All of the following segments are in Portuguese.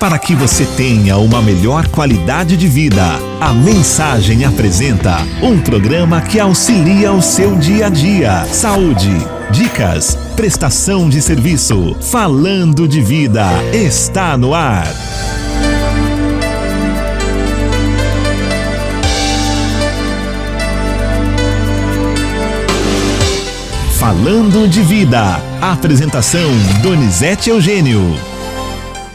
Para que você tenha uma melhor qualidade de vida, a Mensagem apresenta um programa que auxilia o seu dia a dia. Saúde, dicas, prestação de serviço. Falando de Vida está no ar. Falando de Vida. Apresentação Donizete Eugênio.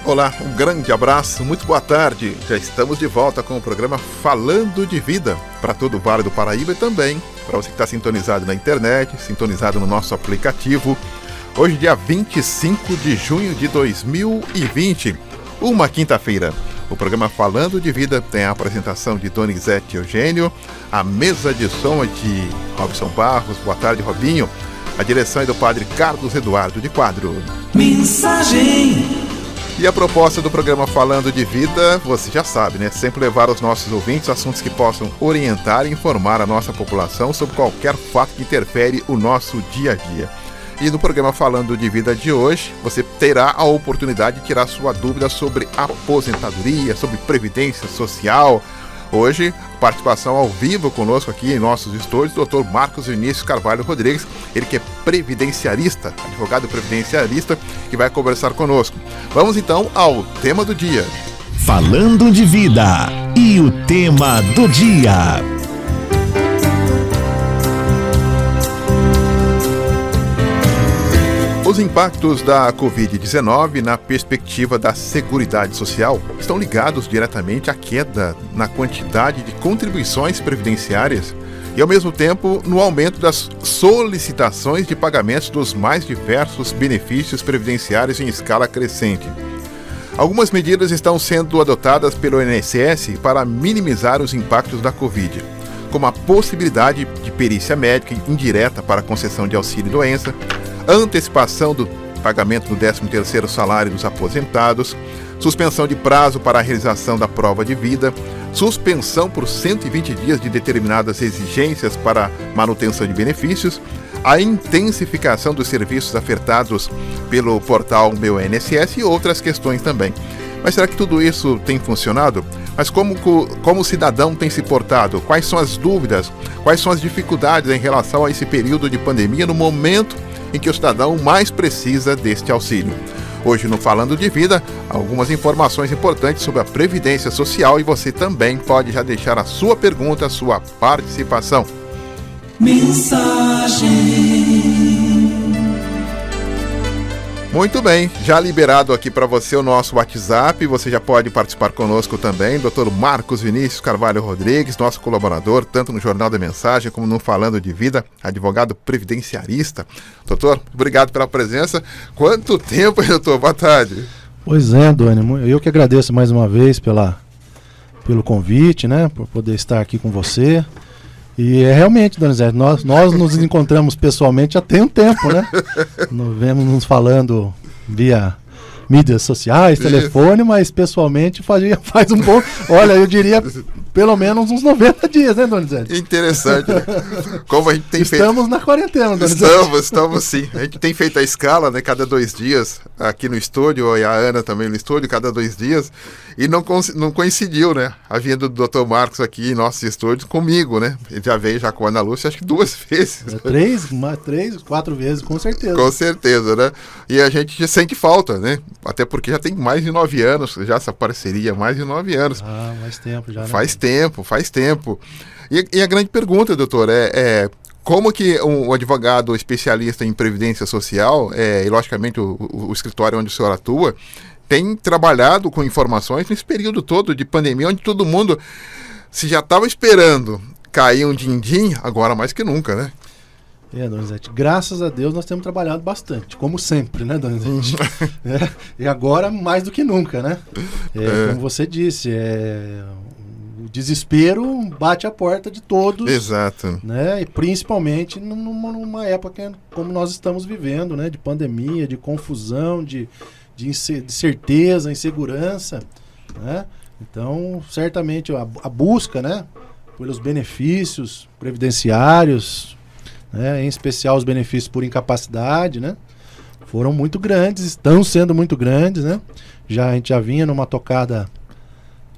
Olá, um grande abraço, muito boa tarde. Já estamos de volta com o programa Falando de Vida para todo o Vale do Paraíba e também para você que está sintonizado na internet, sintonizado no nosso aplicativo. Hoje, dia 25 de junho de 2020, uma quinta-feira. O programa Falando de Vida tem a apresentação de Donizete Eugênio, a mesa de som é de Robson Barros. Boa tarde, Robinho. A direção é do padre Carlos Eduardo de Quadro. Mensagem. E a proposta do programa Falando de Vida, você já sabe, né? Sempre levar aos nossos ouvintes assuntos que possam orientar e informar a nossa população sobre qualquer fato que interfere o nosso dia a dia. E no programa Falando de Vida de hoje, você terá a oportunidade de tirar sua dúvida sobre aposentadoria, sobre previdência social. Hoje, participação ao vivo conosco aqui em nossos estúdios, Dr. Marcos Vinícius Carvalho Rodrigues, ele que é previdenciarista, advogado previdenciarista, que vai conversar conosco. Vamos então ao tema do dia. Falando de Vida e o tema do dia. Os impactos da Covid-19 na perspectiva da Seguridade Social estão ligados diretamente à queda na quantidade de contribuições previdenciárias e, ao mesmo tempo, no aumento das solicitações de pagamentos dos mais diversos benefícios previdenciários em escala crescente. Algumas medidas estão sendo adotadas pelo INSS para minimizar os impactos da Covid, como a possibilidade de perícia médica indireta para a concessão de auxílio-doença, antecipação do pagamento do 13º salário dos aposentados, suspensão de prazo para a realização da prova de vida, suspensão por 120 dias de determinadas exigências para manutenção de benefícios, a intensificação dos serviços ofertados pelo portal Meu INSS e outras questões também. Mas será que tudo isso tem funcionado? Mas como o cidadão tem se portado? Quais são as dúvidas? Quais são as dificuldades em relação a esse período de pandemia no momento em que o cidadão mais precisa deste auxílio? Hoje, no Falando de Vida, algumas informações importantes sobre a Previdência Social e você também pode já deixar a sua pergunta, a sua participação. Mensagem. Muito bem, já liberado aqui para você o nosso WhatsApp, você já pode participar conosco também, Dr. Marcos Vinícius Carvalho Rodrigues, nosso colaborador, tanto no Jornal da Mensagem como no Falando de Vida, advogado previdenciarista. Doutor, obrigado pela presença. Quanto tempo, doutor? Boa tarde. Pois é, Doni, eu que agradeço mais uma vez pelo convite, né, por poder estar aqui com você. E realmente, Donizete, nós nos encontramos pessoalmente já tem um tempo, né? Nós vemos nos falando via mídias sociais, telefone, mas pessoalmente faz um bom... Olha, eu diria pelo menos uns 90 dias, né, Donizete? Interessante. Como a gente tem Estamos na quarentena, Donizete. Estamos sim. A gente tem feito a escala, né, cada 2 dias, aqui no estúdio, e a Ana também no estúdio, cada 2 dias, e não coincidiu, né, a vinda do Dr. Marcos aqui em nossos estúdios comigo, né? Ele já veio já com a Ana Lúcia, acho que 2 vezes. 3, 4 vezes, com certeza. Com certeza, né? E a gente sente falta, né? Até porque já tem mais de 9 anos, já essa parceria, mais de 9 anos. Ah, mais tempo já, né? Faz tempo. E a grande pergunta, doutor, é como que um advogado especialista em previdência social, e logicamente o escritório onde o senhor atua, tem trabalhado com informações nesse período todo de pandemia, onde todo mundo, se já estava esperando cair um din-din, agora mais que nunca, né? Donizete, graças a Deus nós temos trabalhado bastante, como sempre, né, Donizete? E agora mais do que nunca, né? Como você disse, o desespero bate a porta de todos. Exato. Né? E principalmente numa época como nós estamos vivendo, né? De pandemia, de confusão, de incerteza, insegurança, né? Então, certamente a busca, né, pelos benefícios previdenciários, né, em especial os benefícios por incapacidade, né, foram muito grandes, estão sendo muito grandes, né? A gente já vinha numa tocada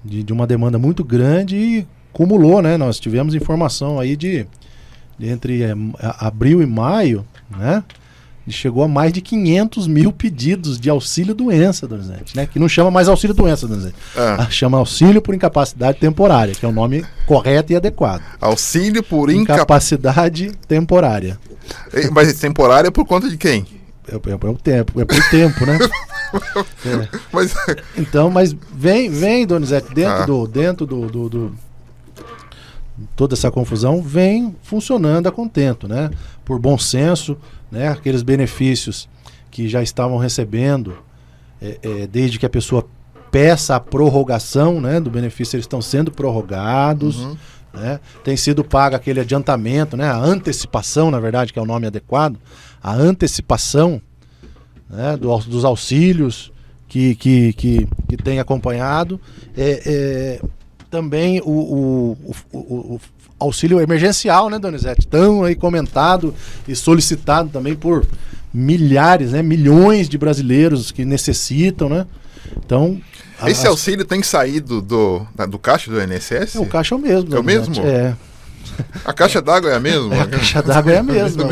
de uma demanda muito grande e cumulou, né? Nós tivemos informação aí de entre abril e maio, né? E chegou a mais de 500 mil pedidos de auxílio-doença, Donizete, né? Que não chama mais auxílio-doença, Donizete. Chama auxílio por incapacidade temporária, que é o nome correto e adequado. Auxílio por incapacidade temporária. Mas temporária é por conta de quem? É o tempo, é por tempo, né? Mas... Então, mas vem, Donizete, dentro do toda essa confusão, vem funcionando a contento, né? Por bom senso, né? Aqueles benefícios que já estavam recebendo, desde que a pessoa peça a prorrogação, né, do benefício, eles estão sendo prorrogados, né? Tem sido pago aquele adiantamento, né? A antecipação, na verdade, que é o nome adequado, a antecipação, né, dos auxílios que tem acompanhado. Também o auxílio emergencial, né, Donizete? Tão aí comentado e solicitado também por milhares, né, milhões de brasileiros que necessitam, né? Então, esse auxílio tem que sair do caixa do INSS? O caixa é o mesmo. É o mesmo? A caixa d'água é a mesma? A caixa d'água é a mesma.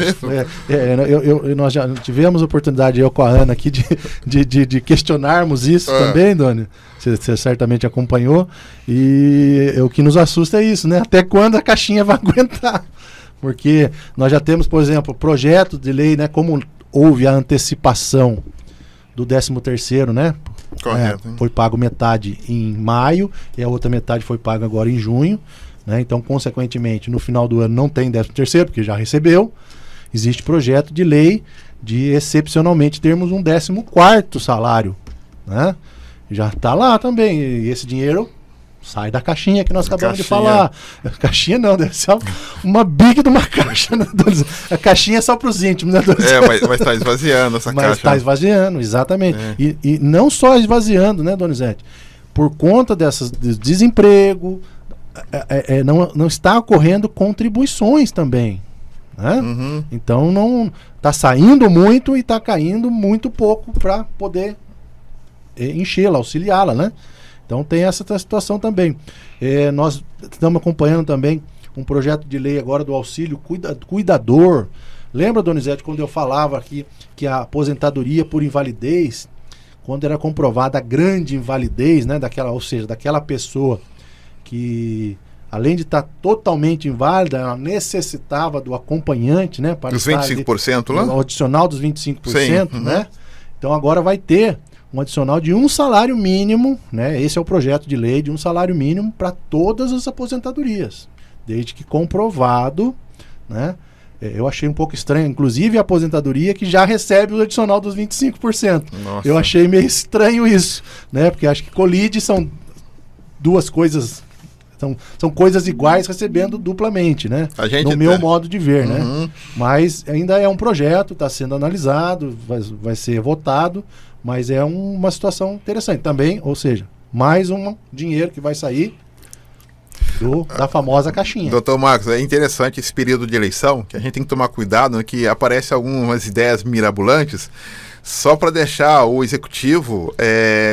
Nós já tivemos a oportunidade, eu com a Ana aqui, de questionarmos isso também, Doni. Você certamente acompanhou. E o que nos assusta é isso, né? Até quando a caixinha vai aguentar? Porque nós já temos, por exemplo, projeto de lei, né? Como houve a antecipação do 13º, né? Correto. Foi pago metade em maio e a outra metade foi paga agora em junho. Né? Então, consequentemente, no final do ano não tem 13º, porque já recebeu. Existe projeto de lei de, excepcionalmente, termos um 14º salário. Né? Já está lá também. E esse dinheiro sai da caixinha que nós acabamos de falar. Caixinha não, deve ser uma big de uma caixa. Né? A caixinha é só para os íntimos. Né? Mas está esvaziando essa caixa. Mas está esvaziando, exatamente. E não só esvaziando, né, Donizete? Por conta desse desemprego... não está ocorrendo contribuições também, né? Então não está saindo muito e está caindo muito pouco para poder enchê-la, auxiliá-la, né? Então tem essa situação também. Nós estamos acompanhando também um projeto de lei agora do auxílio cuidador. Lembra, Donizete, quando eu falava aqui que a aposentadoria por invalidez, quando era comprovada a grande invalidez, né, ou seja, daquela pessoa que, além de estar totalmente inválida, ela necessitava do acompanhante, né? Para os 25% lá? O adicional dos 25%, né? Então agora vai ter um adicional de um salário mínimo, né? Esse é o projeto de lei de um salário mínimo para todas as aposentadorias, desde que comprovado, né? Eu achei um pouco estranho, inclusive a aposentadoria que já recebe o adicional dos 25%. Nossa. Eu achei meio estranho isso, né? Porque acho que colide, são duas coisas... São coisas iguais recebendo duplamente, né? No meu modo de ver, né? Mas ainda é um projeto, está sendo analisado, vai ser votado, mas é uma situação interessante também, ou seja, mais um dinheiro que vai sair da famosa caixinha. Doutor Marcos, é interessante esse período de eleição, que a gente tem que tomar cuidado, né, que aparecem algumas ideias mirabolantes, só para deixar o executivo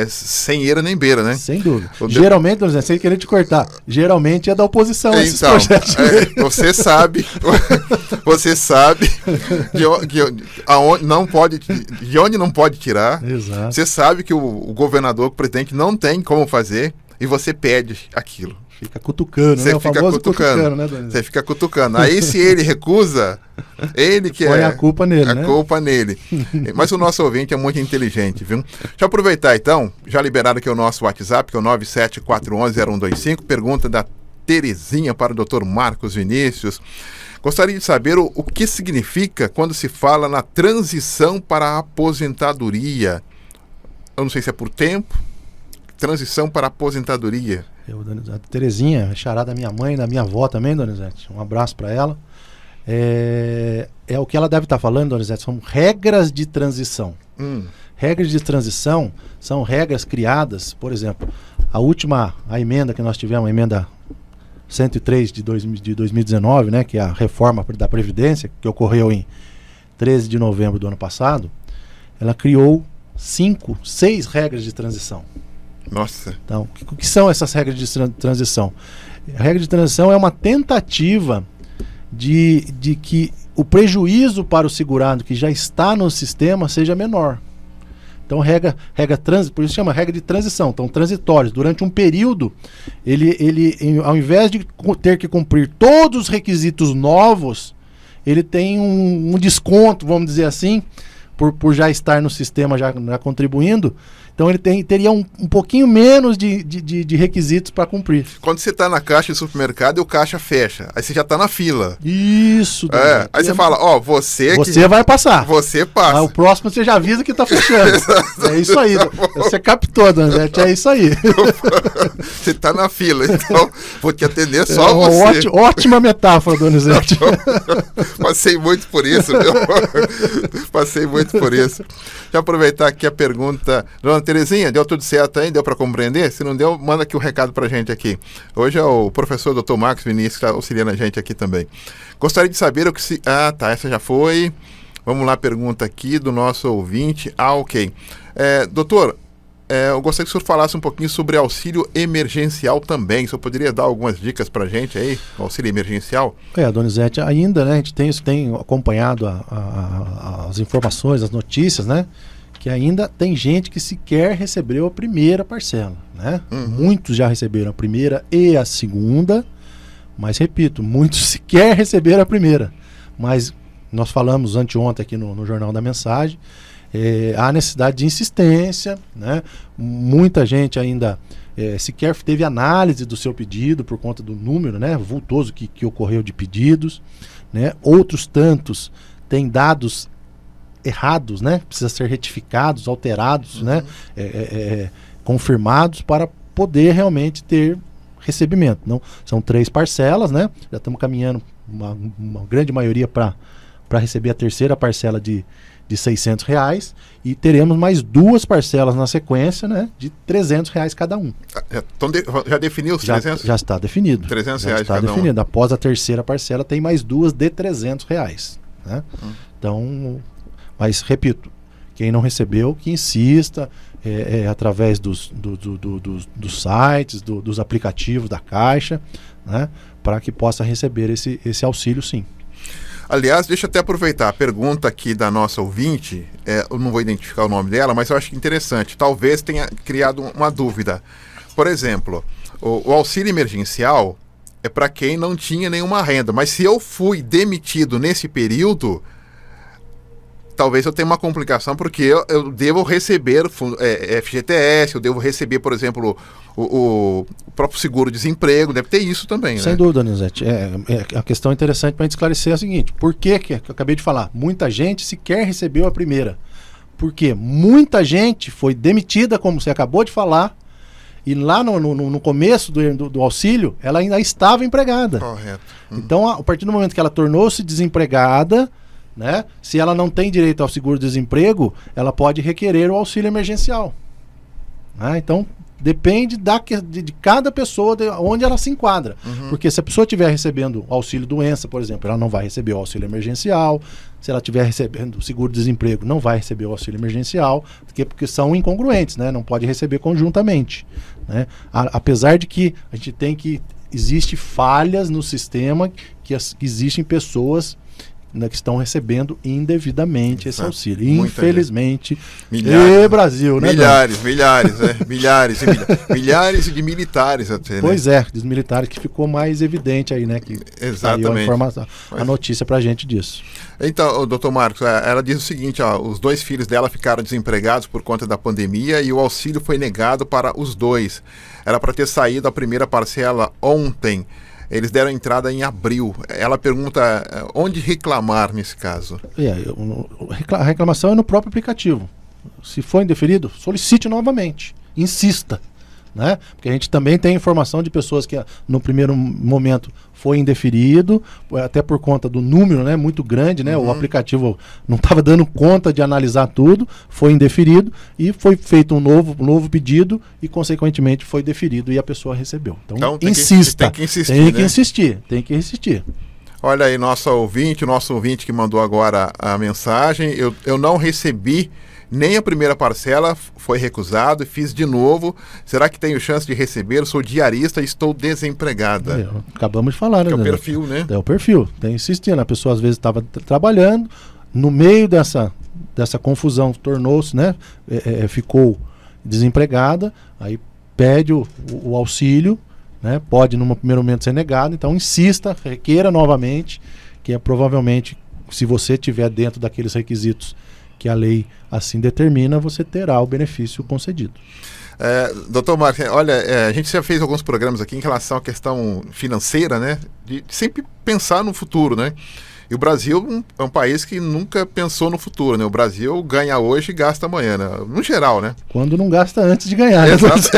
sem eira nem beira, né? Sem dúvida. Geralmente, não sem querer te cortar, geralmente é da oposição esses então, projetos. Você sabe de onde não pode tirar. Exato. Você sabe que o governador, o presidente, não tem como fazer e você pede aquilo. Fica cutucando, né? O famoso cutucando, né, Você fica cutucando. Aí se ele recusa, ele que põe a culpa nele, né? A culpa nele. Mas o nosso ouvinte é muito inteligente, viu? Deixa eu aproveitar então, já liberado aqui o nosso WhatsApp, que é o 974110125, pergunta da Terezinha para o Dr. Marcos Vinícius. Gostaria de saber o que significa quando se fala na transição para a aposentadoria. Eu não sei se é por tempo. Transição para a aposentadoria. A Terezinha, chará da minha mãe e da minha avó também, Donizete. Um abraço para ela. É o que ela deve estar falando, Donizete, são regras de transição. Regras de transição são regras criadas, por exemplo, a emenda que nós tivemos, a emenda 103 de 2019, né, que é a reforma da Previdência, que ocorreu em 13 de novembro do ano passado, ela criou 5, 6 regras de transição. Nossa. Então, o que são essas regras de transição? A regra de transição é uma tentativa de que o prejuízo para o segurado que já está no sistema seja menor. Então, por isso chama regra de transição. Então, transitórios. Durante um período, ele ao invés de ter que cumprir todos os requisitos novos, ele tem um desconto, vamos dizer assim, por já estar no sistema, já contribuindo. Então ele teria um pouquinho menos de requisitos para cumprir. Quando você está na caixa do supermercado e o caixa fecha, aí você já está na fila. Isso. Aí você fala, você vai passar. Você passa. O próximo você já avisa que está fechando. É isso aí. Você captou, Donizete, é isso aí. Você está na fila, então vou te atender só você. Ótima metáfora, Donizete. Passei muito por isso, meu. Passei muito por isso. Deixa eu aproveitar aqui a pergunta. Dona Terezinha, deu tudo certo aí? Deu para compreender? Se não deu, manda aqui um recado para a gente aqui. Hoje é o professor Dr. Marcos Vinícius que está auxiliando a gente aqui também. Gostaria de saber o que se... essa já foi. Vamos lá, pergunta aqui do nosso ouvinte. Ok. Doutor, eu gostaria que o senhor falasse um pouquinho sobre auxílio emergencial também. O senhor poderia dar algumas dicas para a gente aí, auxílio emergencial? Donizete, ainda, né, a gente tem acompanhado as informações, as notícias, né? Que ainda tem gente que sequer recebeu a primeira parcela, né? Muitos já receberam a primeira e a segunda, mas repito, muitos sequer receberam a primeira. Mas nós falamos anteontem aqui no Jornal da Mensagem, há necessidade de insistência, né? Muita gente ainda sequer teve análise do seu pedido por conta do número, né, vultoso que ocorreu de pedidos, né? Outros tantos têm dados errados, né? Precisa ser retificados, alterados, né? Confirmados para poder realmente ter recebimento. Não, são 3 parcelas, né? Já estamos caminhando uma grande maioria para receber a terceira parcela de R$600 e teremos mais 2 parcelas na sequência, né? De R$300 cada um. Já definiu os 300? Já está definido. R$300 já está cada definido. Um. Após a terceira parcela tem mais 2 de R$300, né? Então, mas repito, quem não recebeu, que insista através dos sites, dos aplicativos da Caixa, né, para que possa receber esse auxílio, sim. Aliás, deixa eu até aproveitar a pergunta aqui da nossa ouvinte, eu não vou identificar o nome dela, mas eu acho interessante, talvez tenha criado uma dúvida. Por exemplo, o auxílio emergencial é para quem não tinha nenhuma renda, mas se eu fui demitido nesse período, talvez eu tenha uma complicação, porque eu devo receber FGTS, eu devo receber, por exemplo, o próprio seguro-desemprego, deve ter isso também, Sem dúvida, Donizete. A questão interessante para a gente esclarecer é a seguinte: por que eu acabei de falar? Muita gente sequer recebeu a primeira. Porque muita gente foi demitida, como você acabou de falar, e lá no começo do auxílio, ela ainda estava empregada. Correto. Então, a partir do momento que ela tornou-se desempregada, né, se ela não tem direito ao seguro-desemprego, ela pode requerer o auxílio emergencial. Então, depende de cada pessoa, de onde ela se enquadra. Porque se a pessoa estiver recebendo auxílio doença, por exemplo, ela não vai receber o auxílio emergencial. Se ela estiver recebendo seguro-desemprego, não vai receber o auxílio emergencial, porque são incongruentes, né? Não pode receber conjuntamente, né? Apesar de que a gente existe falhas no sistema, que existem pessoas que estão recebendo indevidamente esse auxílio. Infelizmente, milhares, Brasil, né? Milhares de militares até, né? Pois dos militares que ficou mais evidente aí, né? Que exatamente. A informação, a notícia pra gente disso. Então, doutor Marcos, ela diz o seguinte, os 2 filhos dela ficaram desempregados por conta da pandemia e o auxílio foi negado para os 2. Era para ter saído a primeira parcela ontem. Eles deram entrada em abril. Ela pergunta onde reclamar nesse caso. A reclamação é no próprio aplicativo. Se for indeferido, solicite novamente. Insista. Né? Porque a gente também tem informação de pessoas que no primeiro momento foi indeferido, até por conta do número, né, muito grande, né? O aplicativo não estava dando conta de analisar tudo, foi indeferido e foi feito um novo pedido e consequentemente foi deferido e a pessoa recebeu. Então insista, tem que insistir. Olha aí, nosso ouvinte que mandou agora a mensagem. Eu não recebi nem a primeira parcela, foi recusado e fiz de novo. Será que tenho chance de receber? Eu sou diarista e estou desempregada. Acabamos de falar, né? É o perfil, né? É o perfil. Tem insistindo. A pessoa às vezes estava trabalhando, no meio dessa confusão, tornou-se, né? Ficou desempregada, aí pede o auxílio, né? Pode, num primeiro momento, ser negado, então insista, requeira novamente, que é provavelmente, se você estiver dentro daqueles requisitos que a lei assim determina, você terá o benefício concedido. Doutor Marcos, olha, a gente já fez alguns programas aqui em relação à questão financeira, né? De sempre pensar no futuro, né? E o Brasil é um país que nunca pensou no futuro, né? O Brasil ganha hoje e gasta amanhã, né? No geral, né? Quando não gasta antes de ganhar. Exato,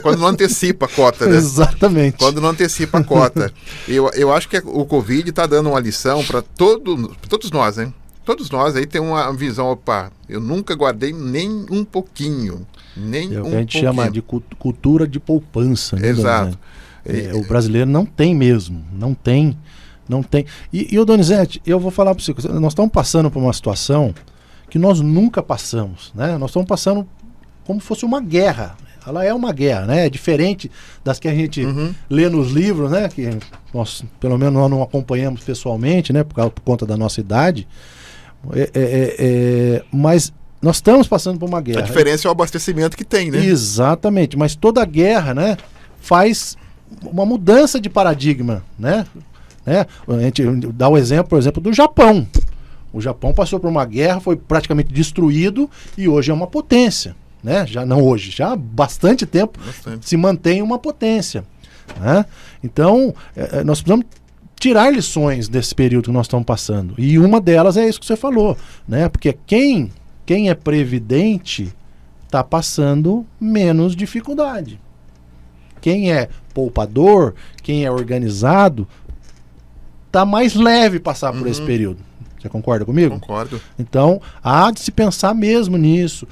quando não antecipa a cota, né? Exatamente. Quando não antecipa a cota. Eu acho que o Covid está dando uma lição para todos nós, né? Todos nós aí tem uma visão, opa, eu nunca guardei nem um pouquinho. É o que a gente chama de cultura de poupança. Né, exato. O brasileiro não tem mesmo, não tem. E o Donizete, eu vou falar para você, nós estamos passando por uma situação que nós nunca passamos, né? Nós estamos passando como se fosse uma guerra. Ela é uma guerra, né? É diferente das que a gente lê nos livros, né? Que nós, pelo menos, nós não acompanhamos pessoalmente, né? Por conta da nossa idade. Mas nós estamos passando por uma guerra. A diferença é o abastecimento que tem, né? Exatamente, mas toda guerra, né, faz uma mudança de paradigma, né? A gente dá o exemplo, por exemplo, do Japão. O Japão passou por uma guerra, foi praticamente destruído e hoje é uma potência, né? Já não hoje, já há bastante tempo se mantém uma potência, né? Então, nós precisamos tirar lições desse período que nós estamos passando. E uma delas é isso que você falou, né? Porque quem é previdente está passando menos dificuldade. Quem é poupador, quem é organizado, está mais leve passar por esse período. Você concorda comigo? Concordo. Então, há de se pensar mesmo nisso.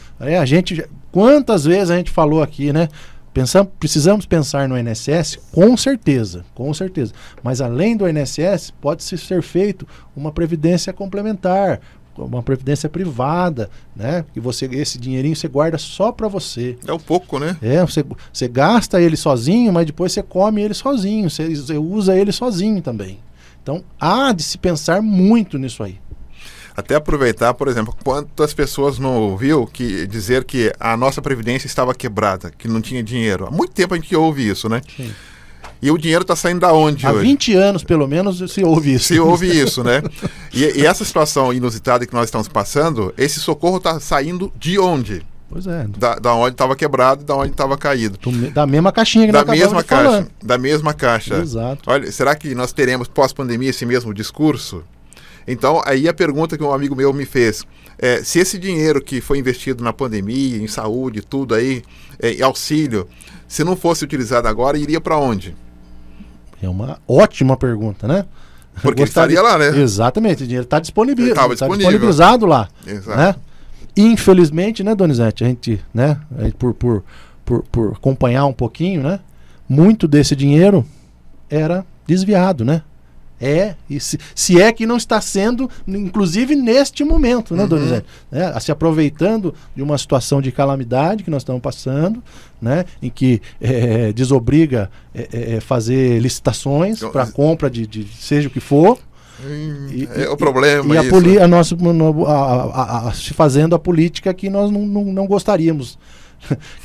Quantas vezes a gente falou aqui, né? Precisamos pensar no INSS, com certeza. Mas além do INSS, pode ser feito uma previdência complementar, uma previdência privada, né? Que esse dinheirinho você guarda só para você. É um pouco, né? Você gasta ele sozinho, mas depois você come ele sozinho, você usa ele sozinho também. Então, há de se pensar muito nisso aí. Até aproveitar, por exemplo, quantas pessoas não ouviu dizer que a nossa previdência estava quebrada, que não tinha dinheiro. Há muito tempo a gente ouve isso, né? Sim. E o dinheiro está saindo da onde hoje? Há 20 anos, pelo menos, se ouve isso. Se ouve isso, né? E essa situação inusitada que nós estamos passando, esse socorro está saindo de onde? Pois é. Da onde estava quebrado e da onde estava caído. Da mesma caixinha que nós acabamos de falar. Da mesma caixa. Exato. Olha, será que nós teremos pós-pandemia esse mesmo discurso? Então, aí a pergunta que um amigo meu me fez, se esse dinheiro que foi investido na pandemia, em saúde, tudo aí, auxílio, se não fosse utilizado agora, iria para onde? É uma ótima pergunta, né? Porque estaria lá, né? Exatamente, o dinheiro está disponível. Estava disponibilizado lá. Exato. Né? Infelizmente, né, Donizete, a gente por acompanhar um pouquinho, né? Muito desse dinheiro era desviado, né? E se é que não está sendo, inclusive neste momento, né, Donizete? Se aproveitando de uma situação de calamidade que nós estamos passando, né, em que desobriga fazer licitações para compra de seja o que for. O problema é se fazendo a política que nós não gostaríamos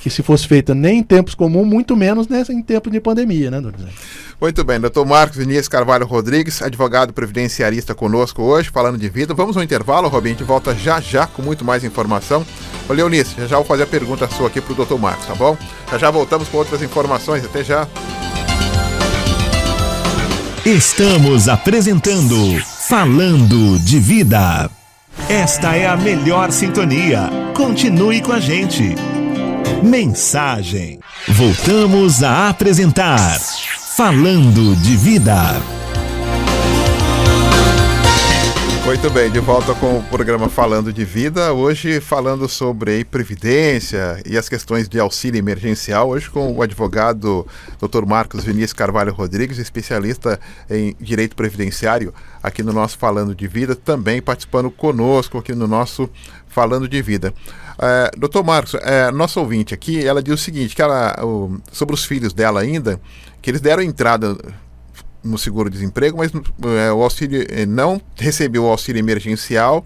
que se fosse feita nem em tempos comuns, muito menos em tempo de pandemia, né, Donizete? Muito bem, doutor Marcos Vinícius Carvalho Rodrigues, advogado previdenciarista conosco hoje, falando de vida. Vamos ao intervalo, Robin, a gente volta já com muito mais informação. Ô Leonice, já vou fazer a pergunta sua aqui pro doutor Marcos, tá bom? Já voltamos com outras informações, até já. Estamos apresentando Falando de Vida. Esta é a melhor sintonia. Continue com a gente. Mensagem. Voltamos a apresentar Falando de Vida. Muito bem, de volta com o programa Falando de Vida, hoje falando sobre previdência e as questões de auxílio emergencial, hoje com o advogado Dr. Marcos Vinícius Carvalho Rodrigues, especialista em direito previdenciário, aqui no nosso Falando de Vida, também participando conosco aqui no nosso Falando de Vida. Dr. Marcos, nossa ouvinte aqui, ela diz o seguinte, que sobre os filhos dela ainda, que eles deram entrada no seguro-desemprego, mas o auxílio não recebeu o auxílio emergencial,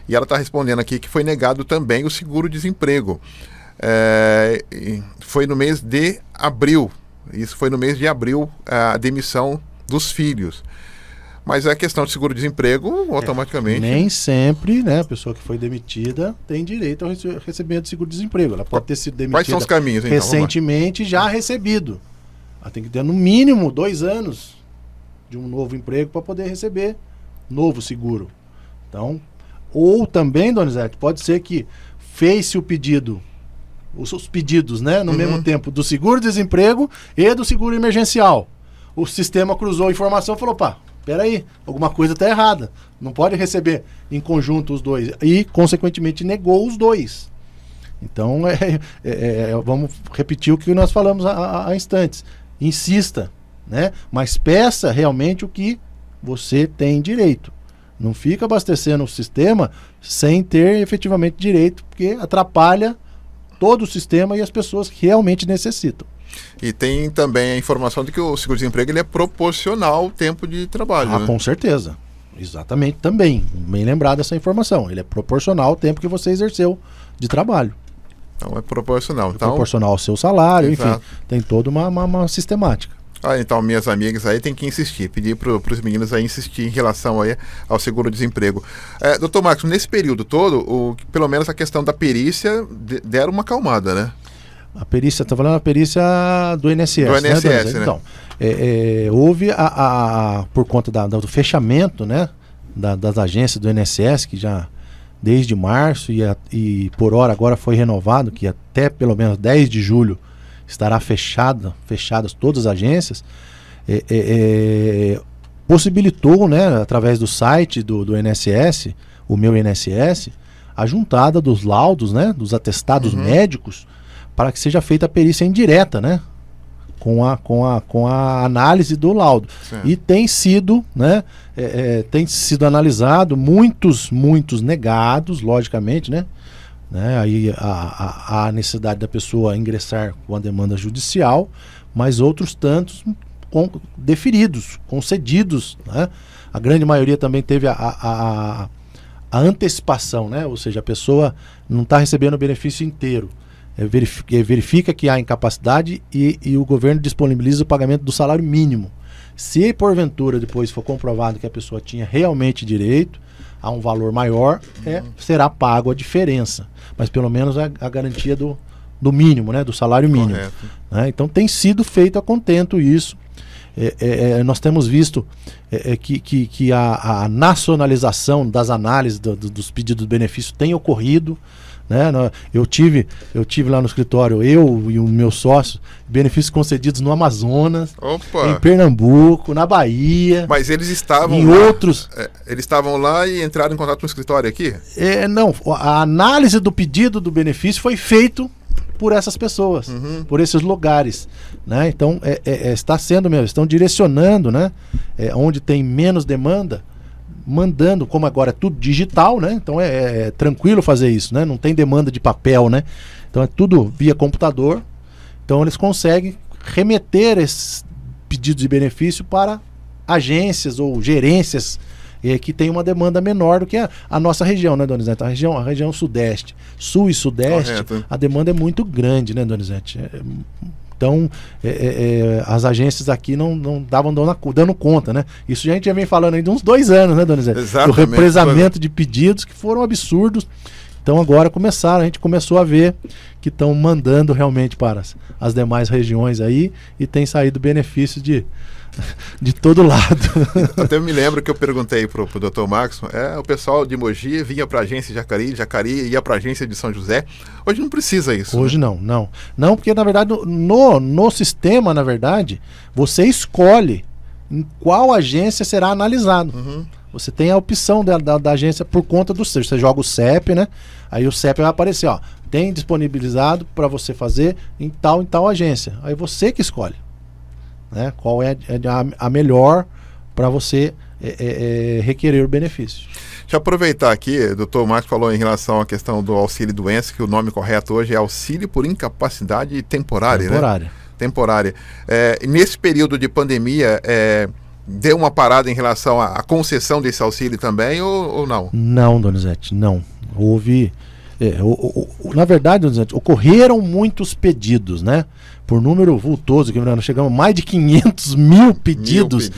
e ela está respondendo aqui que foi negado também o seguro-desemprego. Foi no mês de abril, isso foi no mês de abril a demissão dos filhos. Mas a questão de seguro-desemprego, automaticamente... Nem sempre, né, a pessoa que foi demitida tem direito ao recebimento de seguro-desemprego. Ela pode ter sido demitida. Quais são os caminhos, então? Recentemente já recebido. Ela tem que ter no mínimo 2 anos de um novo emprego para poder receber novo seguro. Então, ou também, Donizete, pode ser que fez-se o pedido, os pedidos, né, no mesmo tempo do seguro-desemprego e do seguro emergencial. O sistema cruzou a informação e falou, peraí, alguma coisa está errada. Não pode receber em conjunto os dois. E, consequentemente, negou os dois. Então, vamos repetir o que nós falamos há instantes. Insista, né? Mas peça realmente o que você tem direito. Não fica abastecendo o sistema sem ter efetivamente direito, porque atrapalha todo o sistema e as pessoas que realmente necessitam. E tem também a informação de que o seguro-desemprego ele é proporcional ao tempo de trabalho. Né? Com certeza. Exatamente, também. Bem lembrado essa informação. Ele é proporcional ao tempo que você exerceu de trabalho. Então é proporcional. É proporcional ao seu salário, Exato. Enfim. Tem toda uma sistemática. Então, minhas amigas aí tem que insistir, pedir para os meninos aí insistir em relação aí ao seguro-desemprego. Doutor Marcos, nesse período todo, pelo menos a questão da perícia deram uma acalmada, né? A perícia, está falando a perícia do INSS. Do INSS, né? Então, houve por conta do fechamento, né, das agências do INSS, que já desde março e por hora agora foi renovado, que até pelo menos 10 de julho estará fechadas todas as agências, possibilitou, né, através do site do INSS, o meu INSS, a juntada dos laudos, né, dos atestados médicos, para que seja feita a perícia indireta, né, com a análise do laudo. Sim. E tem sido, né, tem sido analisado, muitos negados, logicamente, né, aí a necessidade da pessoa ingressar com a demanda judicial, mas outros tantos deferidos, concedidos, né? A grande maioria também teve a antecipação, né? Ou seja, a pessoa não está recebendo o benefício inteiro, verifica que há incapacidade e o governo disponibiliza o pagamento do salário mínimo. Se porventura depois for comprovado que a pessoa tinha realmente direito a um valor maior, será pago a diferença. Mas pelo menos a garantia do mínimo, né, do salário mínimo. Né? Então tem sido feito a contento isso. Nós temos visto que a nacionalização das análises dos pedidos de benefício tem ocorrido. Né? Eu tive lá no escritório, eu e o meu sócio, benefícios concedidos no Amazonas, em Pernambuco, na Bahia. Mas eles estavam em lá, outros. Eles estavam lá e entraram em contato com o escritório aqui? Não, a análise do pedido do benefício foi feito por essas pessoas, por esses lugares, né? Então está sendo mesmo, estão direcionando, né? Onde tem menos demanda, mandando, como agora é tudo digital, né? Então é tranquilo fazer isso, né? Não tem demanda de papel, né? Então é tudo via computador. Então eles conseguem remeter esses pedidos de benefício para agências ou gerências que tem uma demanda menor do que a nossa região, né, Donizete? A região sudeste, sul e sudeste, correto. A demanda é muito grande, né, Donizete? Então, as agências aqui não estavam dando conta, né? Isso a gente já vem falando aí de uns 2 anos, né, Donizete? Exatamente. O represamento de pedidos que foram absurdos. Então agora a gente começou a ver que estão mandando realmente para as demais regiões aí e tem saído benefício de todo lado. Até me lembro que eu perguntei pro Dr. Marcos, o pessoal de Mogi vinha para a agência de Jacareí ia para a agência de São José. Hoje não precisa isso. Hoje, né? Não, porque na verdade no sistema, na verdade, você escolhe em qual agência será analisado. você tem a opção da agência por conta do seu. Você joga o CEP, né? Aí o CEP vai aparecer, ó, tem disponibilizado para você fazer em tal agência. Aí você que escolhe, né? Qual é a melhor para você requerer o benefício. Deixa eu aproveitar aqui, o doutor Marcos falou em relação à questão do auxílio-doença, que o nome correto hoje é auxílio por incapacidade temporária, né? Temporária. Nesse período de pandemia, deu uma parada em relação à concessão desse auxílio também ou não? Não, Donizete, não. Houve... na verdade, Donizete, ocorreram muitos pedidos, né? Por número vultoso, que nós chegamos a mais de 500 mil pedidos.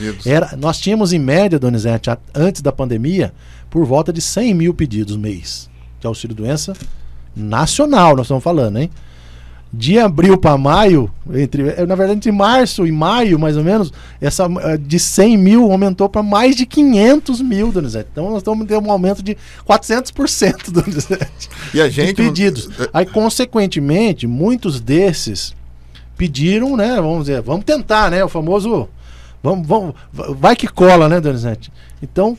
Nós tínhamos em média, Donizete, antes da pandemia, por volta de 100 mil pedidos mês de auxílio-doença nacional, nós estamos falando, hein? De abril para maio, na verdade entre março e maio, mais ou menos, de 100 mil aumentou para mais de 500 mil, Donizete. Então nós estamos tendo um aumento de 400%, Donizete, e a gente de pedidos. Aí, consequentemente, muitos desses pediram, né, vamos dizer, vamos tentar, né, o famoso, vai que cola, né, Donizete? Então,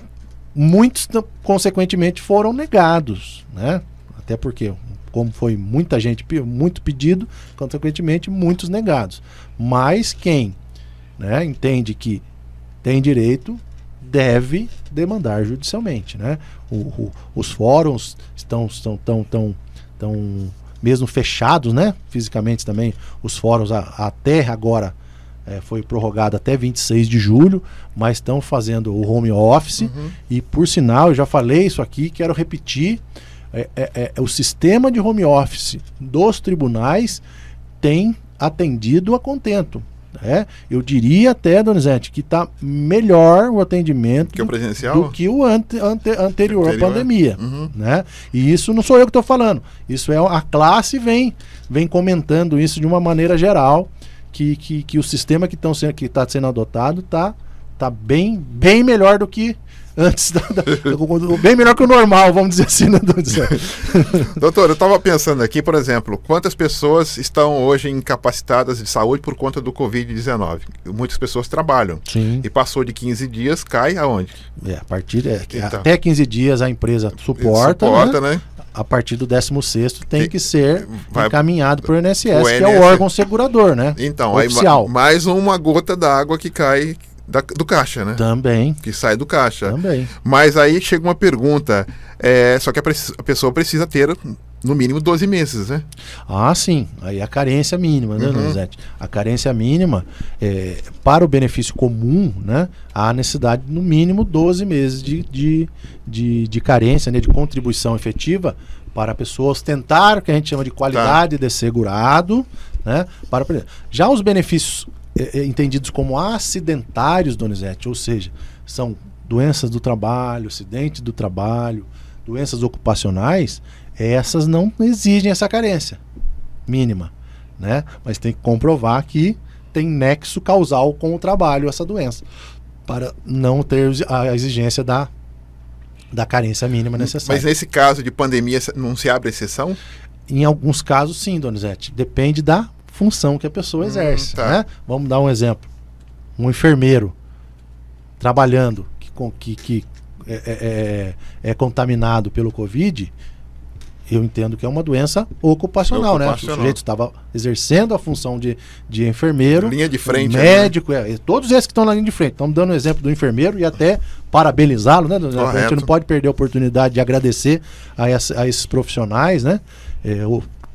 muitos, consequentemente, foram negados, né, até porque... como foi muita gente, muito pedido, consequentemente muitos negados. Mas quem, né, entende que tem direito, deve demandar judicialmente, né? Os fóruns estão mesmo fechados, né? Fisicamente também, os fóruns até agora foi prorrogado até 26 de julho, mas estão fazendo o home office. E por sinal, eu já falei isso aqui, quero repetir, o sistema de home office dos tribunais tem atendido a contento. Eu diria até, Donizete, que está melhor o atendimento que o presencial? Do que o anterior à pandemia. Né? E isso não sou eu que estou falando. Isso a classe vem comentando isso de uma maneira geral, que o sistema que está sendo adotado está bem melhor do que antes bem melhor que o normal, vamos dizer assim, né, Doutor, eu estava pensando aqui, por exemplo, quantas pessoas estão hoje incapacitadas de saúde por conta do Covid-19? Muitas pessoas trabalham. Sim. E passou de 15 dias, cai aonde? A partir até 15 dias a empresa suporta, né? A partir do 16º tem que ser encaminhado para o INSS, que é o órgão segurador, né? Então, oficial. Aí, mais uma gota d'água que cai do caixa, né? Também. Que sai do caixa. Também. Mas aí chega uma pergunta, só que a pessoa precisa ter no mínimo 12 meses, né? Ah, sim. Aí a carência mínima, né, Donizete? A carência mínima, para o benefício comum, né, há necessidade no mínimo 12 meses de carência, né, de contribuição efetiva para a pessoa ostentar o que a gente chama de qualidade de segurado, né? Já os benefícios entendidos como acidentários, Donizete, ou seja, são doenças do trabalho, acidente do trabalho, doenças ocupacionais, essas não exigem essa carência mínima, né? Mas tem que comprovar que tem nexo causal com o trabalho essa doença, para não ter a exigência da carência mínima necessária. Mas nesse caso de pandemia não se abre exceção? Em alguns casos sim, Donizete, depende da função que a pessoa exerce, né? Vamos dar um exemplo. Um enfermeiro trabalhando que é contaminado pelo Covid, eu entendo que é uma doença ocupacional, né? O sujeito estava exercendo a função de enfermeiro, linha de frente, médico, todos esses que estão na linha de frente. Estamos dando o exemplo do enfermeiro e até parabenizá-lo, né? A gente não pode perder a oportunidade de agradecer a esses profissionais, né?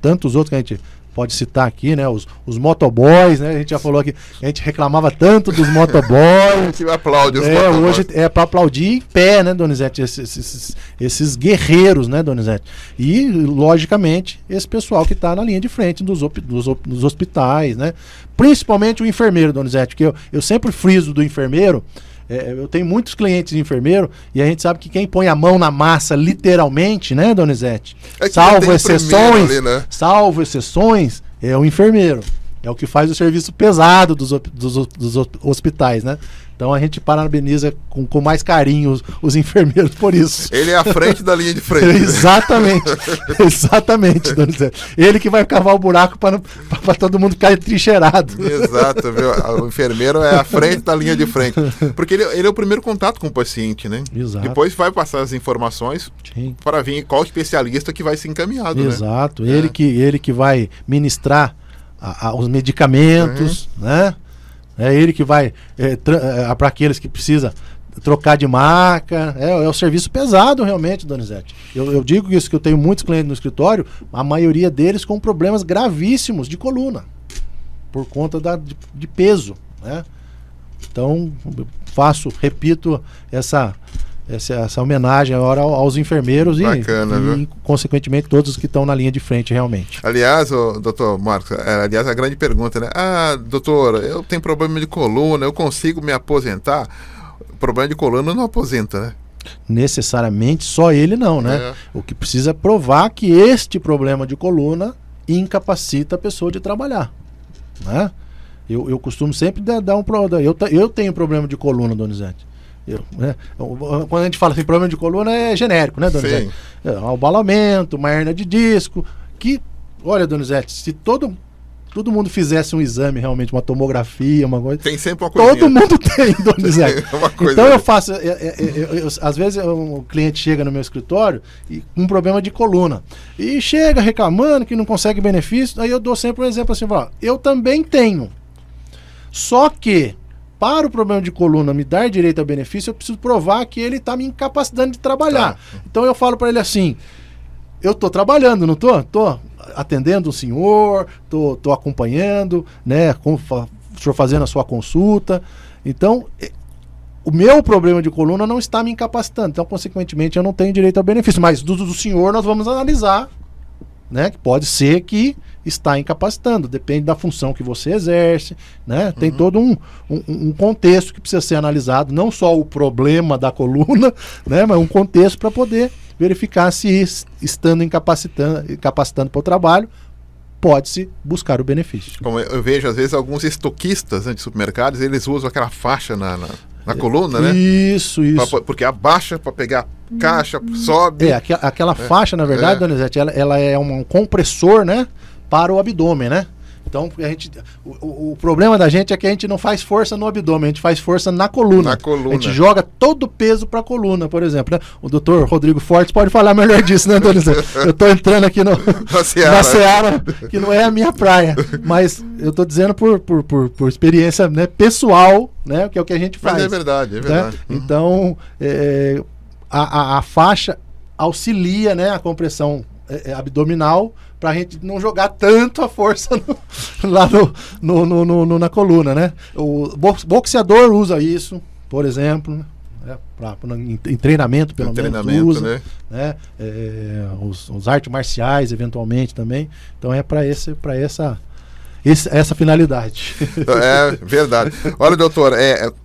Tantos outros que a gente pode citar aqui, né? Os motoboys, né? A gente já falou aqui, a gente reclamava tanto dos motoboys. Que aplaude os motoboys. Hoje é para aplaudir em pé, né, Donizete? Esses guerreiros, né, Donizete? E, logicamente, esse pessoal que está na linha de frente dos hospitais, né? Principalmente o enfermeiro, Donizete, que eu sempre friso do enfermeiro. Eu tenho muitos clientes de enfermeiro e a gente sabe que quem põe a mão na massa, literalmente, né, Donizete? Salvo exceções, ali, né? Salvo exceções, é o enfermeiro. é o que faz o serviço pesado dos hospitais, né? Então a gente parabeniza com mais carinho os enfermeiros por isso. Ele é à frente da linha de frente. Exatamente, exatamente, Donizete. Ele que vai cavar o buraco para todo mundo ficar trincheirado. Exato, viu? O enfermeiro é à frente da linha de frente. Porque ele é o primeiro contato com o paciente, né? Exato. Depois vai passar as informações para vir qual especialista que vai ser encaminhado. Exato, né? Ele que vai ministrar os medicamentos, né? É ele que vai para aqueles que precisam trocar de marca. É o serviço pesado realmente, Donizete. Eu digo isso, que eu tenho muitos clientes no escritório, a maioria deles com problemas gravíssimos de coluna, por conta de peso, né? Então, repito, essa homenagem agora aos enfermeiros. Bacana, e consequentemente, todos os que estão na linha de frente, realmente. Aliás, doutor Marcos, a grande pergunta, né? Doutor, eu tenho problema de coluna, eu consigo me aposentar? O problema de coluna não aposenta, né? Necessariamente, só ele não, né? O que precisa é provar que este problema de coluna incapacita a pessoa de trabalhar, né? Eu costumo sempre dar eu tenho problema de coluna, Donizete. Quando a gente fala assim, problema de coluna é genérico, né, Donizete? Um abalamento, uma hérnia de disco, que, olha, Donizete, se todo mundo fizesse um exame, realmente, uma tomografia, uma coisa... Tem sempre uma coisinha. Todo mundo tem, Donizete. Então eu faço... às vezes o cliente chega no meu escritório com um problema de coluna. E chega reclamando que não consegue benefício, aí eu dou sempre um exemplo assim, eu também tenho. Só que para o problema de coluna me dar direito ao benefício, eu preciso provar que ele está me incapacitando de trabalhar. Então eu falo para ele assim, eu estou trabalhando, não estou? Estou atendendo o senhor, estou acompanhando, né, o senhor fazendo a sua consulta. Então, o meu problema de coluna não está me incapacitando. Então, consequentemente, eu não tenho direito ao benefício. Mas do senhor nós vamos analisar, né, que pode ser que está incapacitando, depende da função que você exerce, né? Tem todo um contexto que precisa ser analisado, não só o problema da coluna, né, mas um contexto para poder verificar se estando incapacitando para o trabalho, pode-se buscar o benefício. Como eu vejo, às vezes, alguns estoquistas, né, de supermercados, eles usam aquela faixa na coluna, né? Isso. Porque abaixa para pegar caixa, sobe. Aquela faixa, na verdade, Donizete, ela é um compressor, né, para o abdômen, né? Então, o problema da gente é que a gente não faz força no abdômen, a gente faz força na coluna. A gente joga todo o peso para a coluna, por exemplo, né? O doutor Rodrigo Fortes pode falar melhor disso, né, Donizete? Eu estou entrando aqui na seara, que não é a minha praia, mas eu estou dizendo por experiência, né, pessoal, né, que é o que a gente faz. Mas é verdade. Né? Então, a faixa auxilia, né, a compressão abdominal, para a gente não jogar tanto a força lá na coluna, né? O boxeador usa isso, por exemplo, né? Em treinamento, pelo menos usa, né? Os artes marciais, eventualmente, também. Então é para essa finalidade. É verdade. Olha, doutor,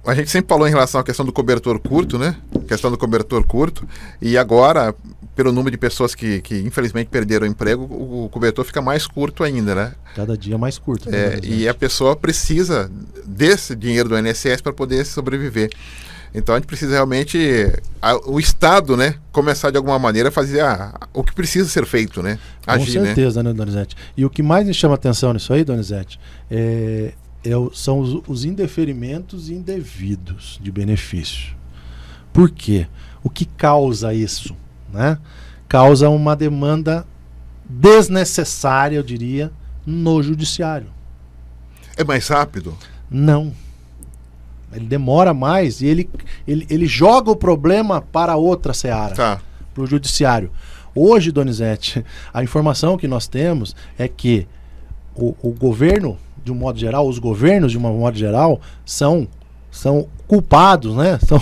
a gente sempre falou em relação à questão do cobertor curto, né? E agora, pelo número de pessoas que infelizmente perderam o emprego, o cobertor fica mais curto ainda, né? Cada dia mais curto. Né, e a pessoa precisa desse dinheiro do INSS para poder sobreviver. Então a gente precisa realmente, o Estado, né, começar de alguma maneira a fazer o que precisa ser feito, né? Agir, com certeza, né, Donizete? E o que mais me chama atenção nisso aí, Donizete, são os indeferimentos indevidos de benefício. Por quê? O que causa isso? Né? Causa uma demanda desnecessária, eu diria, no judiciário. É mais rápido? Não. Ele demora mais e ele joga o problema para outra seara, para o judiciário. Hoje, Donizete, a informação que nós temos é que o governo, de um modo geral, os governos, de um modo geral, são culpados, né? São,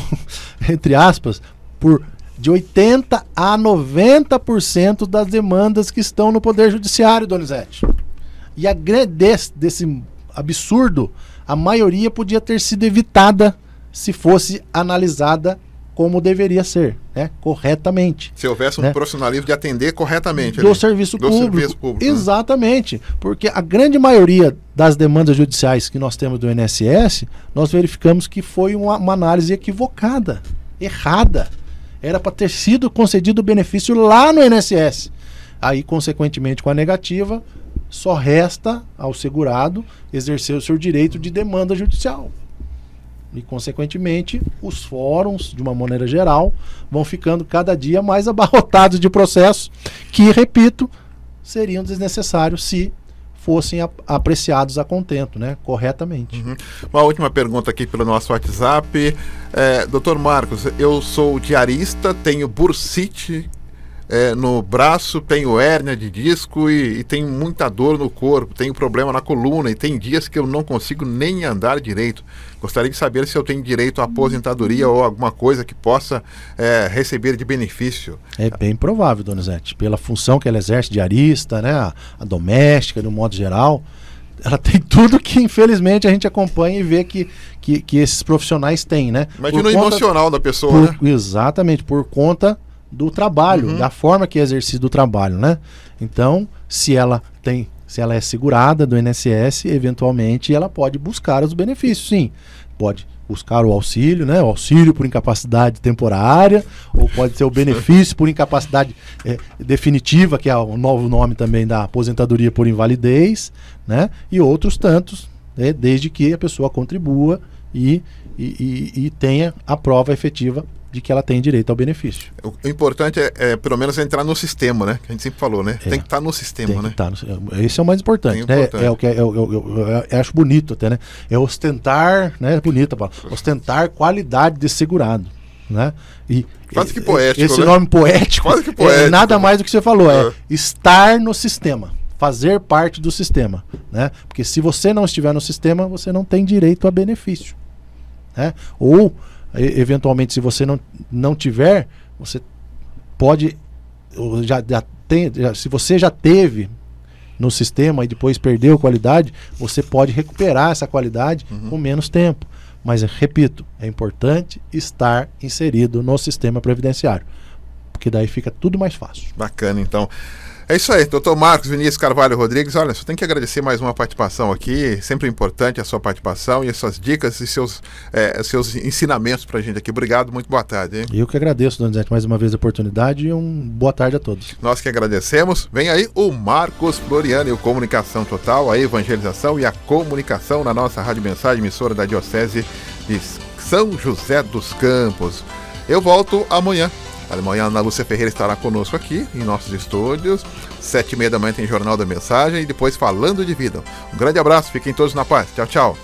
entre aspas, por de 80% a 90% das demandas que estão no Poder Judiciário, Donizete. E desse absurdo, a maioria podia ter sido evitada se fosse analisada como deveria ser, né? Corretamente. Se houvesse um né? profissionalismo de atender corretamente. Do serviço público. Exatamente. Porque a grande maioria das demandas judiciais que nós temos do INSS, nós verificamos que foi uma análise equivocada, errada. Era para ter sido concedido o benefício lá no INSS. Aí, consequentemente, com a negativa, só resta ao segurado exercer o seu direito de demanda judicial. E, consequentemente, os fóruns, de uma maneira geral, vão ficando cada dia mais abarrotados de processos que, repito, seriam desnecessários se fossem apreciados a contento, né? Corretamente. Uhum. Uma última pergunta aqui pelo nosso WhatsApp. Dr. Marcos, eu sou diarista, tenho bursite no braço, tenho hérnia de disco e tenho muita dor no corpo, tenho problema na coluna e tem dias que eu não consigo nem andar direito. Gostaria de saber se eu tenho direito à aposentadoria ou alguma coisa que possa receber de benefício. É bem provável, Donizete, pela função que ela exerce, diarista, né, a doméstica, de um modo geral, ela tem tudo que, infelizmente, a gente acompanha e vê que esses profissionais têm, né? Imagina o emocional da pessoa, né? Exatamente, por conta do trabalho, da forma que é exercido o trabalho, né? Então, se ela é segurada do INSS, eventualmente ela pode buscar os benefícios, sim. Pode buscar o auxílio, né? O auxílio por incapacidade temporária, ou pode ser o benefício por incapacidade definitiva, que é o novo nome também da aposentadoria por invalidez, né? E outros tantos, né? Desde que a pessoa contribua e tenha a prova efetiva de que ela tem direito ao benefício. O importante é pelo menos entrar no sistema, né? Que a gente sempre falou, né? Tem que estar no sistema, né? Esse é o mais importante, né? É o que eu acho bonito até, né? É ostentar, né? Bonita a palavra. Ostentar qualidade de segurado, né? Quase que poético, esse nome poético, quase que poético. Nada mais do que você falou, é estar no sistema, fazer parte do sistema, né? Porque se você não estiver no sistema, você não tem direito a benefício, né? Ou eventualmente, se você não tiver, você pode se você já teve no sistema e depois perdeu qualidade, você pode recuperar essa qualidade com menos tempo. Mas, repito, é importante estar inserido no sistema previdenciário, porque daí fica tudo mais fácil. Bacana, então. É isso aí, Dr. Marcos Vinícius Carvalho Rodrigues. Olha, só tenho que agradecer mais uma participação aqui. Sempre importante a sua participação e as suas dicas e seus ensinamentos pra gente aqui. Obrigado, muito boa tarde. Hein? Eu que agradeço, Donizete, mais uma vez a oportunidade e boa tarde a todos. Nós que agradecemos. Vem aí o Marcos Floriano e o Comunicação Total, a evangelização e a comunicação na nossa Rádio Mensagem, emissora da Diocese de São José dos Campos. Eu volto amanhã. Amanhã a Ana Lúcia Ferreira estará conosco aqui em nossos estúdios. 7h30 da manhã tem Jornal da Mensagem e depois Falando de Vida. Um grande abraço, fiquem todos na paz. Tchau, tchau.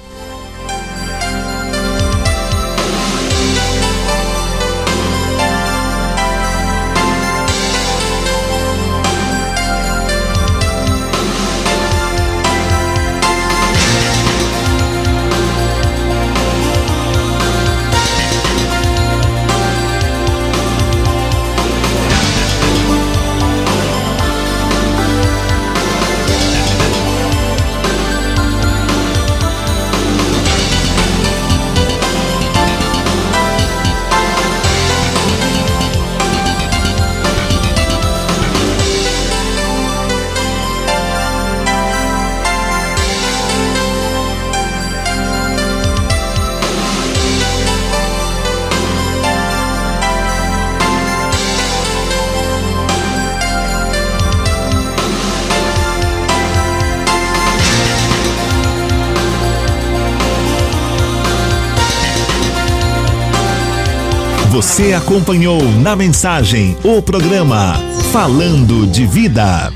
Você acompanhou na Mensagem o programa Falando de Vida.